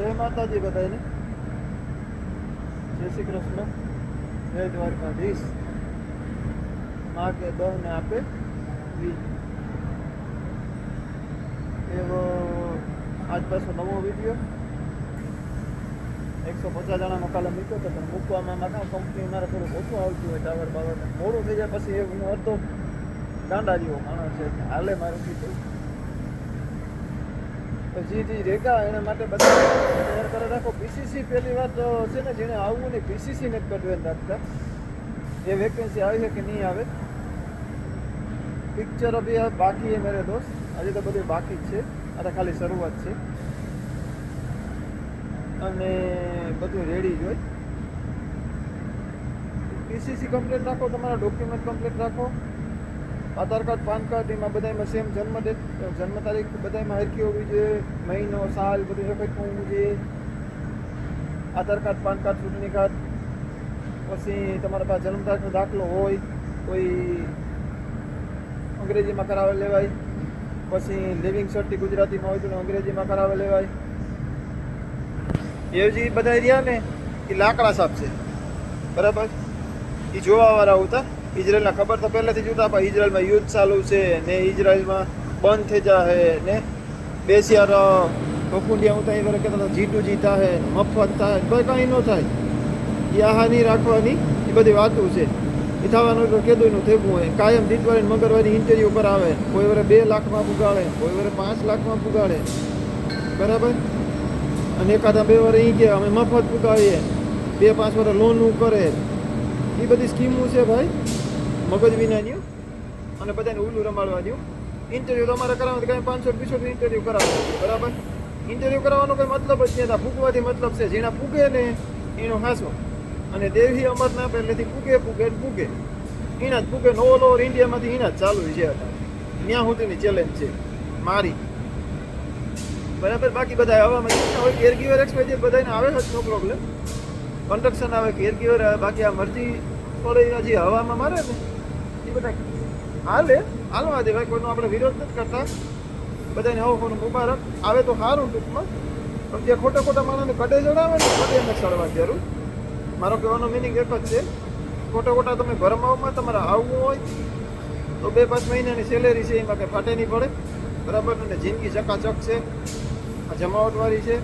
જય માતાજી બધાને, જય શ્રી કૃષ્ણ, જય દ્વારકાધીશ. માં કે દહ ને આપે વીજ. એવો આજ પાછો નવો વિડીયો 150 જણાનો કાલે મૂક્યો હતો, પણ મૂકવામાં કાં કંપની મારે થોડું ઓછું આવતું હોય, ટાવર બાવર મોડું થઈ જાય. પછી હું હતો ગાંડા જેવો માણસ છે, હાલે મારે કીધું તો જી રેગા એના માટે બધા તૈયાર કરી રાખો. પીસીસી પહેલી વાત છે ને, જેને આવવું નહીં પીસીસી ને જ કઢવેન રાખતા. એ વેકેન્સી આવી છે કે નહીં આવે. પિક્ચર અભી બાકી છે મેરે દોસ્ત, હજી તો બધું બાકી જ છે. આ તો ખાલી શરૂઆત છે અને બધું રેડી જ હોય. પીસીસી કમ્પ્લીટ રાખો, તમારા ડોક્યુમેન્ટ કમ્પ્લીટ રાખો. આધાર કાર્ડ, પાન કાર્ડ એમાં બધામાં સેમ જન્મ તારીખ બધામાં હરખી હોવી જોઈએ. મહિનો, સાલ બધું સરખું હોવું જોઈએ. આધાર કાર્ડ, પાન કાર્ડ, ચૂંટણી કાર્ડ, પછી તમારા પાસે જન્મ તારીખનો દાખલો હોય, કોઈ અંગ્રેજીમાં કરાવી લેવાય. પછી લિવિંગ સર્ટી ગુજરાતીમાં હોય તો અંગ્રેજીમાં કરાવી લેવાય. એ જે બધા રહ્યા ને એ લાકડા સાપ છે, બરાબર. એ જોવાવાળા હતા. ઇઝરાયલના ખબર તો પહેલાંથી જ હતા, પણ ઇઝરાયલમાં યુદ્ધ ચાલુ છે ને, ઇઝરાયલમાં બંધ થઈ જાય ને, બેસિયાર ભફુંડિયા હું ત્યાં કહેતા હતા G2G થાય, મફત થાય, કોઈ કાંઈ ન થાય. એ હાની રાખવાની એ બધી વાતો છે. એ થવાનું તો કેદુંનું થેગું હોય. કાયમ દીતવારી મગરવારી ઇન્ટરવ્યૂ ઉપર આવે. કોઈ વરે 2 લાખમાં પુગાડે, કોઈ વરે 5 લાખમાં પુગાડે, બરાબર. અને એકાદા 2 વાર અહીં ગયા અમે મફત પુગાડીએ, 2-5 વાર લોનનું કરે. એ બધી સ્કીમો છે ભાઈ, મગજ વિનાની. અને બધાને ઉલ્લું રમાડવાનું. ઇન્ટરવ્યૂ તમારે કરાવવાનું કાંઈ 500-200 ઇન્ટરવ્યૂ કરાવવાનું, બરાબર. ઇન્ટરવ્યૂ કરાવવાનો કોઈ મતલબ જ નહીં. ફૂગવાથી મતલબ છે, જેના ફૂગે ને એનો હાસો. અને દેવી અમરના પહેલેથી ફૂગે એના જ ફૂગે. ઓલ ઓવર ઇન્ડિયામાંથી એના જ ચાલુ છે. ત્યાં સુધીની ચેલેન્જ છે મારી, બરાબર. બાકી બધા હવામાં હોય કેરગીવર એક્સપાયર બધાને આવે જ, નો પ્રોબ્લેમ. કન્સ્ટ્રક્શન આવે, કેરગીવર આવે. બાકી આ મરજી પડે હજી હવામાં મારે ને એ બધા હાલવા દે ભાઈ. કોઈનો આપણે વિરોધ નથી કરતા. બધાને હવાનું મુબારક આવે તો સારું ટૂંકમાં. પણ જે ખોટા માણસને કડે જણાવે ને કડે એને ચડવા જરૂર. મારો કહેવાનો મિનિંગ એક જ છે, ખોટા તમે ભરમાવમાં તમારે આવવું હોય તો 2-5 મહિનાની સેલેરી છે, એમાં કંઈ ફાટે નહીં પડે, બરાબર. અને જિંદગી ચકાચક છે, આ જમાવટવાળી છે,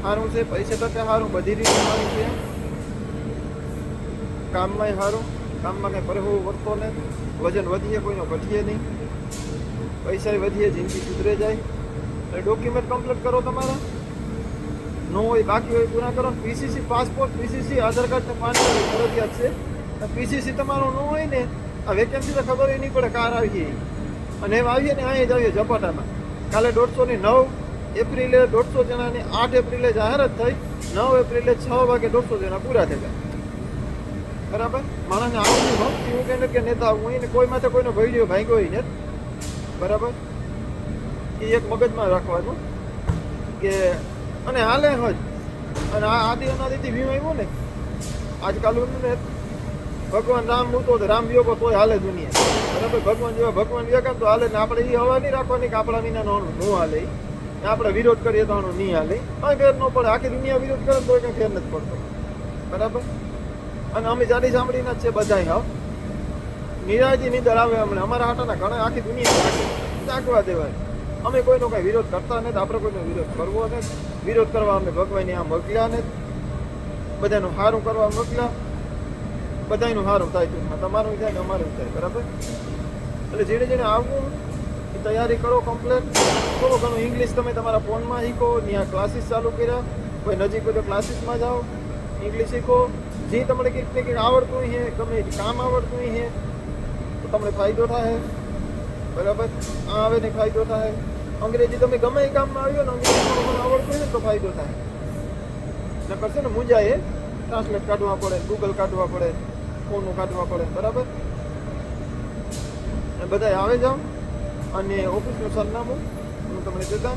સારું છે, પૈસા ટકે સારું, બધી રીતે સારું છે. કામમાંય સારું, કામમાં કંઈ પરહું વધતો ને, વજન વધીએ કોઈનો ઘટીએ નહીં, પૈસા વધીએ, જિંદગી સુધરે જાય. એટલે ડોક્યુમેન્ટ કમ્પ્લીટ કરો તમારા. નો હોય બાકી હોય પૂરા કરો. પીસીસી પાસપોર્ટ, પીસીસી આધાર કાર્ડ ને પાન કાર્ડ ફરજિયાત છે. પીસીસી તમારો ન હોય ને, આ વેકેન્સી તો ખબર નહીં પડે કાર આવીએ. અને એમ આવીએ ને અહીં જ આવીએ ઝપાટામાં. કાલે 150 એપ્રિલે 150 જણાની 8 એપ્રિલે જાહેરાત થઈ. 9 એપ્રિલે 6 વાગે 150 જણા પૂરા થઈ ગયા, બરાબર. માણસને આવું ભક્તિ હું કહે કે નેતા હું એને કોઈ માથે કોઈનો ભયડ્યો ભાગ્યો હોય ને, બરાબર. એ એક મગજમાં રાખવાનું કે અને હાલે હજ. અને આ આદિ અનાદિથી ભીમ આવ્યું ને આજકાલ ને, ભગવાન રામ મૂતો તો રામ વિયોગો તોય હાલે દુનિયા, બરાબર. ભગવાન જેવા ભગવાન વિવેકા તો હાલે ને. આપણે એ હવા નહીં રાખવાની કે આપણા વિનાનો ન હાલે, આપણે વિરોધ કરીએ તો આનો નહીં હાલે. કાંઈ ફેર ન પડે. આખી દુનિયા વિરોધ કરે તો કંઈ ફેર નથી પડતો, બરાબર. અને અમે જાડી સાંભળીને જ છે બધા. હાવ નિરાજી નીંદર આવે અમને. અમારા હાટાના ઘણા આખી દુનિયા ચાકવા દેવાય. અમે કોઈનો કાંઈ વિરોધ કરતા નથી, આપણે કોઈનો વિરોધ કરવો નથી. વિરોધ કરવા અમે ભગવાનને આ મોકલ્યા નથી, બધાનું સારું કરવા મોકલ્યા. બધાનું સારું થાય, ટૂંકમાં તમારું થાય ને અમારું થાય, બરાબર. એટલે જેને આવવું એ તૈયારી કરો કમ્પ્લેટ. થોડું ઘણું ઇંગ્લિશ તમે તમારા ફોનમાં શીખો. ત્યાં ક્લાસીસ ચાલુ કર્યા, કોઈ નજીક હોય તો ક્લાસીસમાં જાઓ, ઇંગ્લિશ શીખો. જે તમને કંઈક ને કંઈક આવડતું છે, ગમે એ કામ આવડતું છે તો તમને ફાયદો થાય, બરાબર. આ આવે ને ફાયદો થાય. અંગ્રેજી તમે ગમે એ કામમાં આવ્યો ને, અંગ્રેજી આવડતું હોય ને તો ફાયદો થાય. ને કરશે ને મુંજાએ ટ્રાન્સલેટ કાઢવા પડે, ગૂગલ કાઢવા પડે, ફોનનું કાઢવા પડે, બરાબર. બધા આવે જાઓ. અને ઓફિસનું સરનામું હું તમને જતા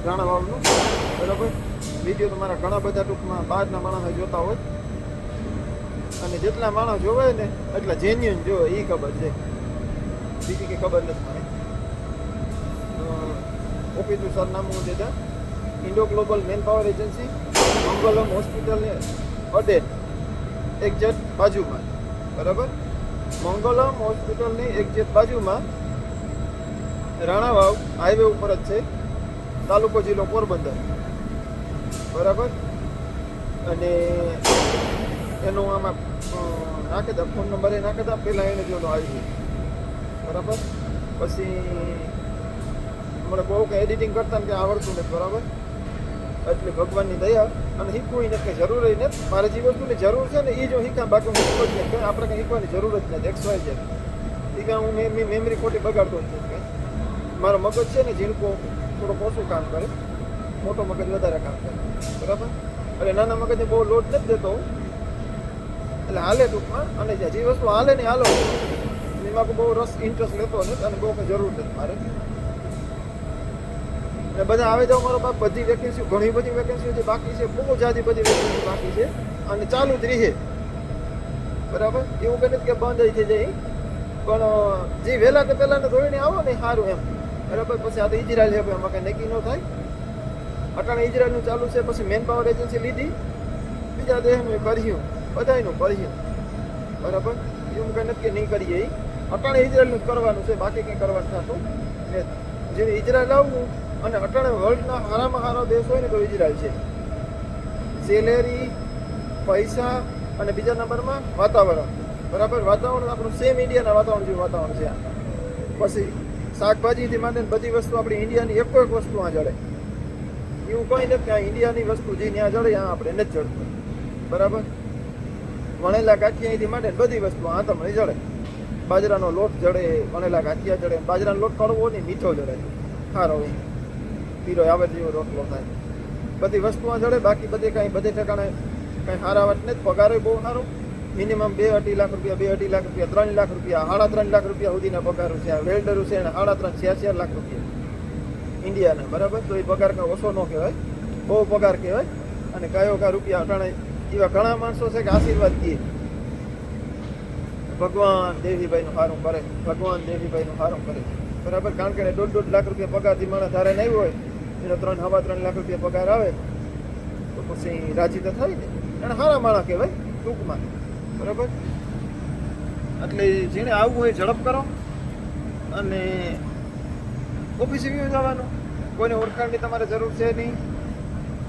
રાણાવાવનું, બરાબર. વિડીયો તમારા ઘણા બધા ટૂંકમાં બહારના માણસો જોતા હોય, અને જેટલા માણસ જોવે ને એટલા જેન્યુઅન જોવે એ ખબર છે, બીજી કંઈ ખબર નથી મને. ઓફિસનું સરનામું દેતા Indo global manpower agency Mangalam હોસ્પિટલને અડે એક્ઝેક્ટ બાજુમાં, બરાબર. મંગલમ હોસ્પિટલની એક્ઝેક્ટ બાજુમાં રાણાવાવ હાઈવે ઉપર જ છે, તાલુકો જિલ્લો પોરબંદર, બરાબર. અને એનો આમાં નાખી દો, ફોન નંબર એ નાખી દો, પહેલાં એને જોડો આવી ગયું, બરાબર. પછી મને બહુ કંઈ એડિટિંગ કરતા ને કંઈ આવડતું નથી, બરાબર. એટલે ભગવાનની દયા અને શીખવું નથી, કંઈ જરૂર નથી. મારે જે વસ્તુની જરૂર છે ને એ જો શીખા, બાકી હું શીખવું જ નથી. આપણે કંઈ શીખવાની જરૂર જ નથી. XY છે એ કાં હું મેમરી ખોટી બગાડતો જ નથી. મારો મગજ છે ને ઝીણકો થોડો ઓછું કામ કરે, મોટો મગજ વધારે કામ કરે, બરાબર. એટલે નાના મગજને બહુ લોડ નથી દેતો હું, એટલે હાલે ટૂંકમાં. અને જે વસ્તુ હાલે ને હાલો એમાં બહુ રસ ઇન્ટરેસ્ટ લેતો નથી અને બહુ કંઈ જરૂર નથી મારે. અને બધા આવે જાઓ મારો બાપ, બધી વેકેન્સીઓ, ઘણી બધી વેકેન્સીઓ જે બાકી છે, બહુ જાજી બધી વેકેન્સીઓ બાકી છે અને ચાલુ જ રહે, બરાબર. એવું કંઈ નથી કે બંધ થઈ જાય, પણ જે વહેલા કે પહેલાં ધોઈને આવો ને સારું એમ, બરાબર. પછી આ તો ઇઝરાયલ છે, એમાં કંઈ નક્કી ન થાય. અટાણે ઇઝરાયલનું ચાલુ છે, પછી મેન પાવર એજન્સી લીધી, બીજા દેશનું કર્યું, બધાનું કર્યું, બરાબર. એવું કંઈ નથી કે નહીં કરીએ. અટાણે ઇઝરાયલનું જ કરવાનું છે, બાકી કંઈ કરવાનું થતું ને. જે ઇઝરાયલ આવવું અને અટાણે વર્લ્ડના સારામાં સારો દેશ હોય ને તો ઇઝરાયલ છે. સેલેરી, પૈસા અને બીજા નંબરમાં વાતાવરણ, બરાબર. વાતાવરણ આપણું સેમ ઇન્ડિયાના વાતાવરણ જેવું વાતાવરણ છે. પછી શાકભાજીથી માંડીને બધી વસ્તુ આપણી ઇન્ડિયાની એક વસ્તુ આ જડે, એવું કંઈ નથી કે આ ઇન્ડિયાની વસ્તુ જે ત્યાં જડે આ આપણે નથી જડતું, બરાબર. વણેલા ગાંઠિયાથી માંડીને બધી વસ્તુ આ તમને જડે. બાજરાનો લોટ જડે, વણેલા ગાંઠિયા જડે. બાજરાનો લોટ કડવો નહીં, મીઠો જડે, સારો હોય, પીરો આવે જેવો રોટલો થાય. બધી વસ્તુ આ જડે. બાકી બધી કાંઈ બધે ઠેકાણે કાંઈ સારા વાત નથી. પગાર બહુ સારો, મિનિમમ 2-2.5 લાખ રૂપિયા, 2-2.5 લાખ રૂપિયા, 3 લાખ રૂપિયા, 3.5 લાખ રૂપિયા સુધીના પગારો છે. આ વેલ્ડરો છે એને 3.5-4 લાખ રૂપિયા ઇન્ડિયાના, બરાબર. તો એ પગાર કાંઈ ઓછો ન કહેવાય, બહુ પગાર કહેવાય. અને કયો રૂપિયા અટાણે એવા ઘણા માણસો છે કે આશીર્વાદ દે, ભગવાન દેવીભાઈનું સારું કરે, ભગવાન દેવીભાઈનું સારું કરે, બરાબર. કારણ કે 1.5 લાખ રૂપિયા પગારથી માણસ ધારે નહીં હોય, એનો 3-3.5 લાખ રૂપિયા પગાર આવે તો પછી રાજી તો થાય ને. એને સારા માણસ કહેવાય ટૂંકમાં, બરાબર. એટલે જેને આવવું હોય ઝડપ કરો અને ઓફિસે જવાનું. કોઈને ઓળખાણની તમારે જરૂર છે નહીં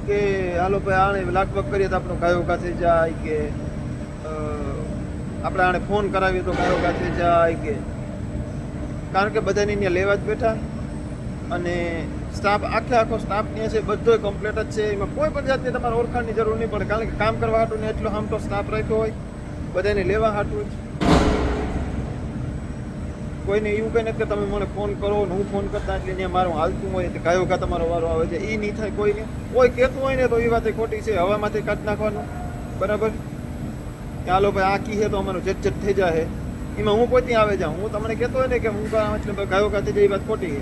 કે હાલો ભાઈ આણે લાગવગ કરીએ તો આપણું ગાયો કાથી જાય, કે આપણે આણે ફોન કરાવીએ તો ગાયો કાથી જાય, કે કારણ કે બધાની ત્યાં લેવા જ બેઠા. અને સ્ટાફ આખો સ્ટાફ ત્યાં છે, બધો કમ્પ્લીટ જ છે. એમાં કોઈ પણ જાતની તમારે ઓળખાણની જરૂર નહીં પડે, કારણ કે કામ કરવા હાટું ને એટલો આમ તો સ્ટાફ રાખ્યો હોય, બધાને લેવા હાટું જ. કોઈને એવું કંઈ નથી કે તમે મને ફોન કરો ને હું ફોન કરતા એટલે ત્યાં મારું હાલતું હોય એટલે ગાયો કા તમારો વારો આવે છે, એ નહીં થાય. કોઈને કોઈ કહેતું હોય ને તો એ વાત ખોટી છે, હવામાંથી કાઢી નાખવાનું, બરાબર. કે હાલો ભાઈ આ કી છે તો અમારું ઝટ થઈ જાય, એમાં હું કોઈ ત્યાં આવે જાઉં. હું તમને કહેતો હોય ને કે હું એટલે ગાયો કાથી જાય, એ વાત ખોટી છે,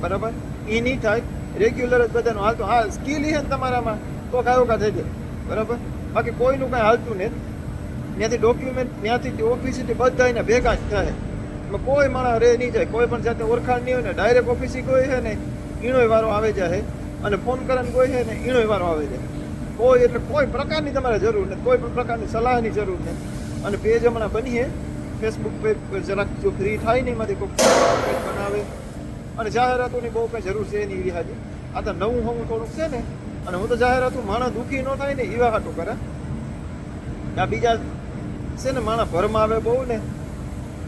બરાબર. એ નહીં થાય. રેગ્યુલર જ બધાનું હાલતું. હા, સ્કિલ છે ને તમારામાં તો ગાયો કા થઈ જાય, બરાબર. બાકી કોઈનું કાંઈ હાલતું નથી. ત્યાંથી ડોક્યુમેન્ટ, ત્યાંથી ઓફિસથી બધા એને ભેગા જ થાય. કોઈ માણસ રે નહીં જાય, કોઈ પણ જાતની ઓળખાણ નહીં હોય ને, ડાયરેક્ટ ઓફિસે કોઈ છે ને ઈણોય વારો આવે જાય, અને ફોન કરીને કોઈ છે ને ઈણોય વારો આવે જાય. કોઈ એટલે કોઈ પ્રકારની તમારે જરૂર નથી, કોઈ પણ પ્રકારની સલાહની જરૂર નથી. અને પેજ હમણાં બનીએ, ફેસબુક પેજ જરાક જો ફ્રી થાય ને એમાંથી કોઈ પેજ બનાવે. અને જાહેરાતોની બહુ કંઈ જરૂર છે એની એવી હાજી. આ તો નવું હું થોડુંક છે ને, અને હું તો જાહેરાતો માણસ દુઃખી ન થાય ને એવા હાટું કરે. આ બીજા છે ને માણસ ભરમાં આવે બહુ ને,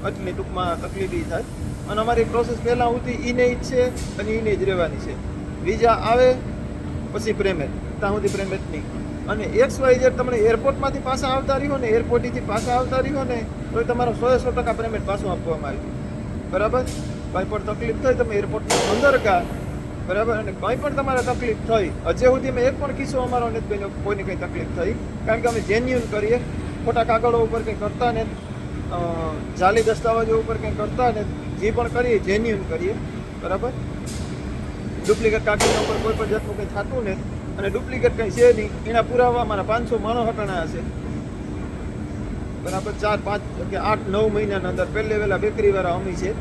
એટલી ટૂંકમાં તકલીફ એ થાય. અને અમારી પ્રોસેસ પહેલાં હતી એને જ છે અને એને જ રહેવાની છે. વિઝા આવે પછી પેમેન્ટ, ત્યાં સુધી પેમેન્ટ નહીં. અને XYZ તમને એરપોર્ટમાંથી પાછા આવતા રહ્યો ને, એરપોર્ટથી પાછા આવતા રહ્યો ને, તો તમારો 100% પેમેન્ટ પાછું આપવામાં આવ્યું, બરાબર. કંઈ પણ તકલીફ થઈ તમે એરપોર્ટની અંદર કા, બરાબર. અને કંઈ પણ તમારે તકલીફ થઈ, હજે સુધી મેં એક પણ કિસ્સો અમારો નથી બન્યો કોઈને કંઈ તકલીફ થઈ, કારણ કે અમે જેન્યુઅન કરીએ, ખોટા કાગળો ઉપર કંઈ કરતા ને, જાલી દસ્તાવેજો ઉપર કંઈ કરતા ને, જે પણ કરીએ જેન્યુઅન કરીએ, બરાબર. ડુપ્લિકેટ કાગળના ઉપર કોઈ પણ જાતનું કંઈ થતું ને, અને ડુપ્લિકેટ કંઈ છે નહીં. એના પુરાવા મારા 500 માણસ હટાણા હશે, બરાબર. 4, 5 કે 8, 9 મહિનાના અંદર પહેલે વહેલા બેકરીવાળા અમી છે,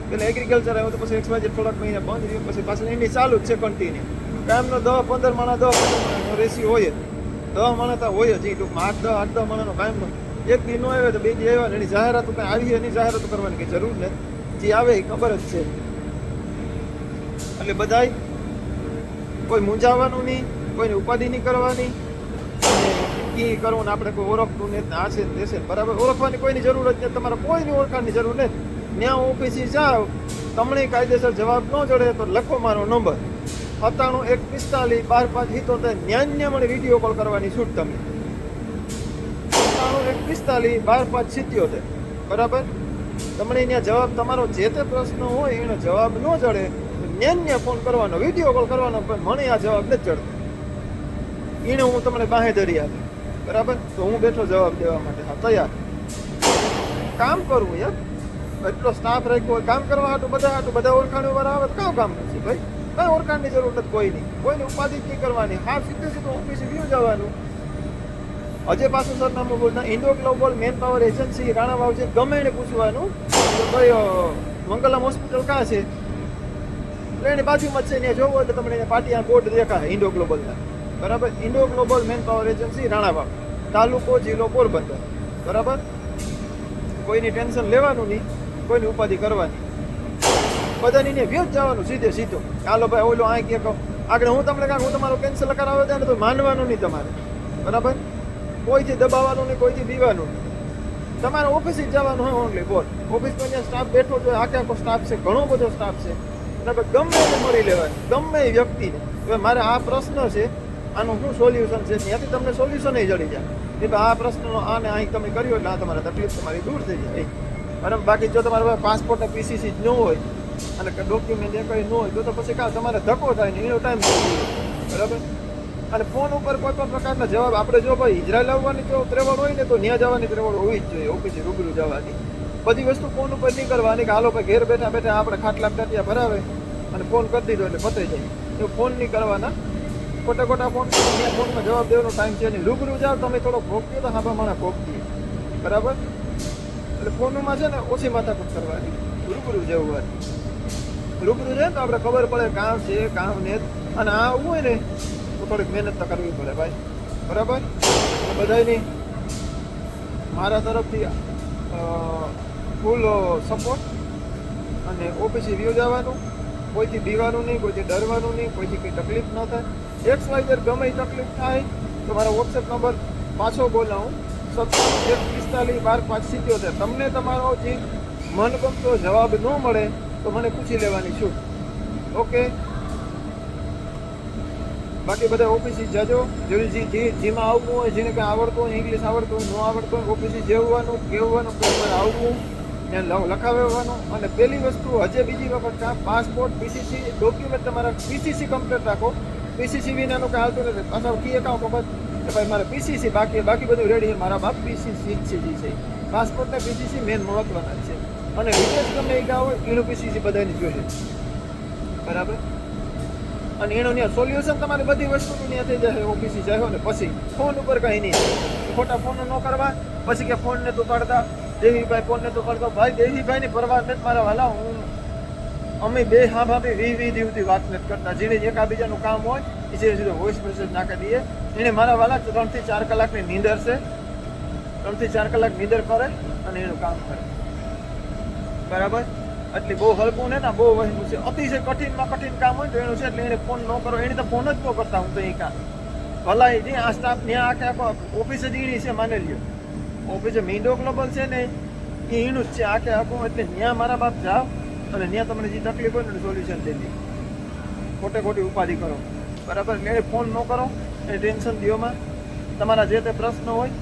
પેલા એગ્રીકલ્ચર આવ્યો તો પછી XYZ થોડાક મહિના બંધ રહ્યું, પછી પાછળ એની ચાલુ જ છે કન્ટિન્યુ. કામનો 10-15 માણા 10 માણાનો રેશિયો હોય જ, 10 માણા તો હોય જ. એ ટૂંકમાં 8-10 માણાનો કામનો એક દી નો આવ્યો તો 2 દી આવ્યા ને એની જાહેરાતો કંઈ આવી એની જાહેરાતો કરવાની કંઈ જરૂર નથી, જે આવે એ ખબર જ છે. એટલે બધાય કોઈ મૂંઝાવાનું નહીં, કોઈની ઉપાધિ નહીં કરવાની, એ કરવું ને આપણે કોઈ ઓળખતું નથી, આ છે દેશે બરાબર. ઓળખવાની કોઈની જરૂર જ નથી, તમારે કોઈની ઓળખાણની જરૂર નથી. ત્યાં ઓફિસે જાઓ, તમને કાયદેસર જવાબ ન જડે તો લખો મારો નંબર 97-145-12-5-77. ન્યા મને વિડીયો કોલ કરવાની છૂટ તમને. 97-145-12-5-77 બરાબર. તમને ત્યાં જવાબ તમારો જે તે પ્રશ્ન હોય એનો જવાબ ન જડે ન્યા ફોન કરવાનો, વિડીયો કોલ કરવાનો, પણ મને આ જવાબ નથી જડતો એને હું તમને બાંહેધરી આપી બરાબર. તો હું બેઠો જવાબ દેવા માટે, હા તૈયાર. કામ કરવું યાર, એટલો સ્ટાફ રાખ્યો હોય કામ કરવા હાટું, બધા ઓળખાણ વાળા આવે તો કામ નથી ભાઈ. કઈ ઓળખાણની જરૂર નથી કોઈની, કોઈની ઉપાધિ નહીં કરવાની. હા સીધું ઓફિસે વ્યૂ જવાનું. હજે પાછું સરનામું બોલતા Indo global manpower agency Ranavav છે, ગમે એને પૂછવાનું ભાઈ મંગલમ હોસ્પિટલ ક્યાં છે, એટલે એની બાજુમાં જ છે. ત્યાં જોવું હોય તો તમને એને પાટિયા બોર્ડ દેખાય ઇન્ડો ગ્લોબલના બરાબર. Indo global manpower agency Ranavav, તાલુકો જિલ્લો પોરબંદર બરાબર. કોઈની ટેન્શન લેવાનું નહીં, કોઈની ઉપાધિ કરવાની, બધાની ને વ્યૂ જ જવાનું સીધે સીધો. હાલો ભાઈ ઓલો આ કે આગળ હું તમને કાંક હું તમારો કેન્સલ કરાવે ત્યાં તો માનવાનું નહીં તમારે બરાબર. કોઈથી દબાવવાનું નહીં, કોઈથી દીવાનું નહીં, તમારે ઓફિસે જ જવાનું હોય ઓનલી બોલ. ઓફિસમાં જ્યાં સ્ટાફ બેઠો છે આખો સ્ટાફ છે, ઘણો બધો સ્ટાફ છે બરાબર. ગમે એને મળી લેવાની, ગમે એ વ્યક્તિને. હવે મારે આ પ્રશ્ન છે, આનું શું સોલ્યુશન છે, ત્યાંથી તમને સોલ્યુશન જડી જાય કે ભાઈ આ પ્રશ્નનો આને અહીં તમે કર્યો એટલે આ તમારા તકલીફ તમારી દૂર થઈ જાય બરાબર. બાકી જો તમારા પાસે પાસપોર્ટ ને PCC જ ન હોય અને ડોક્યુમેન્ટ એ કંઈ ન હોય તો પછી કાં તમારે ધક્કો થાય ને એનો ટાઈમ બરાબર. અને ફોન ઉપર કોઈ પણ પ્રકારના જવાબ આપણે જો ભાઈ ઇઝરાયલ આવવાની જો ત્રેવડ હોય ને તો ત્યાં જવાની ત્રેવડ હોવી જ જોઈએ, ઓફિસે રૂબરૂ જવાની. બધી વસ્તુ ફોન ઉપર નહીં કરવાની કે હાલો ભાઈ ઘેર બેઠા બેઠા આપણે ખાટલા ટાટિયા ભરાવે અને ફોન કરી દીધો એટલે પતાઈ જાય, એવું ફોન નહીં કરવાના. ખોટા ફોન ત્યાં ફોનમાં જવાબ દેવાનો ટાઈમ છે નહીં. રૂબરૂ જાઓ તમે થોડો ભોગતીઓ તો હાબા માણા ભોગતીએ બરાબર. એટલે ફોનમાં છે ને ઓછી માથાકૂટ કરવાની, રૂબરૂ જવું. રૂબરૂ જાય તો આપણે ખબર પડે કામ છે કામ ને, અને આ આવું હોય ને તો થોડીક મહેનત તો કરવી પડે ભાઈ બરાબર. બધાની મારા તરફથી ફૂલ સપોર્ટ. અને ઓફિસે વ્યૂ જવાનું, કોઈથી બીવાનું નહીં, કોઈથી ડરવાનું નહીં, કોઈથી કંઈ તકલીફ ન થાય. XYZ ગમે તકલીફ થાય તો મારો વોટ્સએપ નંબર પાછો બોલાવું 97-145-12-5-77. તમને તમારો જે મનગમતો જવાબ ન મળે તો મને પૂછી લેવાની છૂટ. ઓકે, બાકી બધા ઓફિસે જજો. જેમાં આવવું હોય, જેને કંઈ આવડતું હોય, ઇંગ્લિશ આવડતું હોય, ન આવડતું હોય, ઓફિસે જવાનું કહેવાનું કે મારે આવવું ત્યાં લખાવવાનું. અને પહેલી વસ્તુ હજે બીજી વખત કાં પાસપોર્ટ PCC ડોક્યુમેન્ટ તમારા PCC કમ્પ્લીટ રાખો. PCC વિનાનું કાંઈ આવતું નથી. પાછા કી એકાઉન્ટ વખત કે ભાઈ મારે PCC બાકી બધું રેડી, મારા બાપ PCC જ છે. જે છે પાસપોર્ટ ને PCC મેન મહત્વના છે. અને વિદેશ ગમે એ ગયા હોય એનું PCC બધાની જોઈએ બરાબર. અને એનું ત્યાં સોલ્યુશન તમારી બધી વસ્તુનું ત્યાં થઈ જાય. ઓફિસે જાય ને પછી ફોન ઉપર કંઈ નહીં, ખોટા ફોન ન કરવા. પછી કે ફોનને તું કરતા દેવીભાઈ, ફોનને તું કરતો ભાઈ. દેવીભાઈની પરવા નથી મારા વાલા. અમે બે હા ભાભી 20 દિવસથી વાત નથી કરતા. જેને એકાબીજાનું કામ હોય એ સીધો વોઇસ મેસેજ નાખી દઈએ. એને મારા વાલા 3 થી 4 કલાકની નીંદર છે, 3 થી 4 કલાક નીંદર કરે અને એનું કામ કરે બરાબર. એટલે બહુ હલકું ને બહુ વહેલું છે. અતિશય કઠિનમાં કઠિન કામ હોય તો એનું છે એટલે એને ફોન ન કરો. એને તો ફોન જ ન કરતા હું તો એ કામ ભલા એ આ સ્ટાફ ત્યાં આખો ઓફિસે જ એની છે માની લ્યો. ઓફિસે ઇન્ડો ગ્લોબલ છે ને એ એનું જ છે આખે આખું. એટલે ત્યાં મારા બાપ જાઓ અને ત્યાં તમને જે તકલીફ હોય ને સોલ્યુશન દઈ દે. ખોટી ઉપાધિ કરો બરાબર. એટલે એને ફોન ન કરો, એને ટેન્શન દોમાં. તમારા જે તે પ્રશ્ન હોય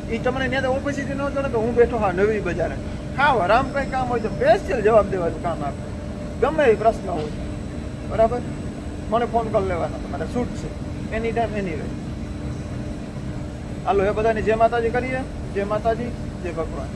એ તમને ત્યાં ઓફિસેથી ન જણે તો હું બેઠો હા નવી બજારે ખાવ આરામ કંઈ કામ હોય તો સ્પેશિયલ જવાબ દેવાનું કામ આપે. ગમે એ પ્રશ્ન હોય બરાબર, મને ફોન કરી લેવાનો, તમારે છૂટ છે એની ટાઈમ એની વે. હાલો એ બધાની જય માતાજી કરીએ. જય માતાજી, જય ભગવાન.